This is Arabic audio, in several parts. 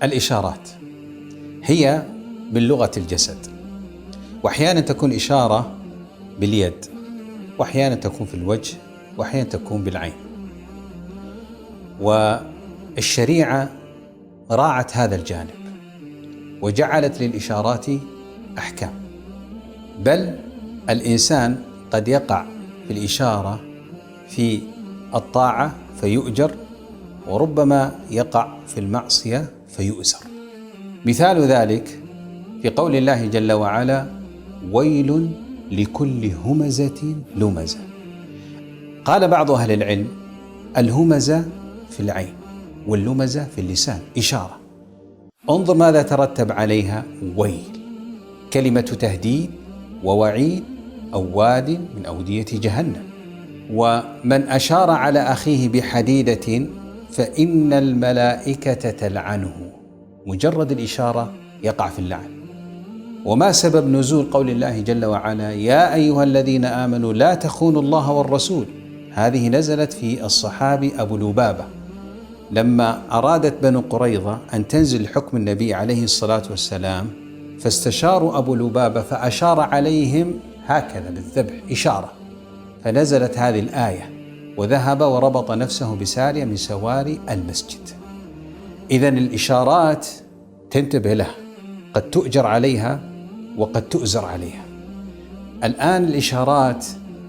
الإشارات هي من لغة الجسد، وأحيانا تكون إشارة باليد، وأحيانا تكون في الوجه، وأحيانا تكون بالعين. والشريعة راعت هذا الجانب وجعلت للإشارات أحكام، بل الإنسان قد يقع في الإشارة في الطاعة فيؤجر، وربما يقع في المعصية فيؤسر. مثال ذلك في قول الله جل وعلا: ويل لكل همزة لمزة. قال بعض أهل العلم: الهمزة في العين واللمزة في اللسان، إشارة. انظر ماذا ترتب عليها: ويل، كلمة تهديد ووعيد، أو واد من أودية جهنم. ومن أشار على أخيه بحديدة فإن الملائكة تلعنه. مجرد الإشارة يقع في اللعن. وما سبب نزول قول الله جل وعلا: يا أيها الذين آمنوا لا تخونوا الله والرسول؟ هذه نزلت في الصحابي أبو لبابة لما أرادت بنو قريظة أن تنزل حكم النبي عليه الصلاة والسلام، فاستشاروا أبو لبابة فأشار عليهم هكذا بالذبح إشارة، فنزلت هذه الآية: وذهب وربط نفسه بسارية من سواري المسجد. إذن الإشارات تنتبه لها، قد تؤجر عليها وقد تؤزر عليها. الآن الإشارات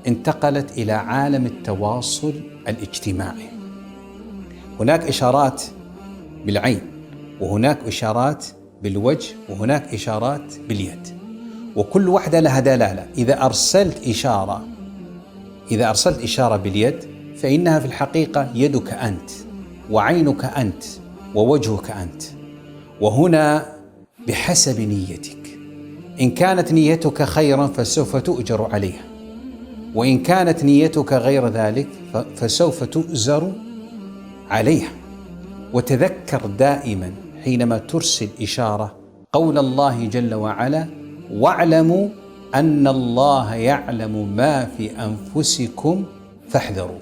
انتقلت إلى عالم التواصل الاجتماعي. هناك إشارات بالعين، وهناك إشارات بالوجه، وهناك إشارات باليد، وكل واحدة لها دلالة. إذا أرسلت إشارة باليد فإنها في الحقيقة يدك أنت، وعينك أنت، ووجهك أنت. وهنا بحسب نيتك، إن كانت نيتك خيرا فسوف تؤجر عليها، وإن كانت نيتك غير ذلك فسوف تؤزر عليها. وتذكر دائما حينما ترسل إشارة قول الله جل وعلا: واعلموا أن الله يعلم ما في أنفسكم فاحذروا.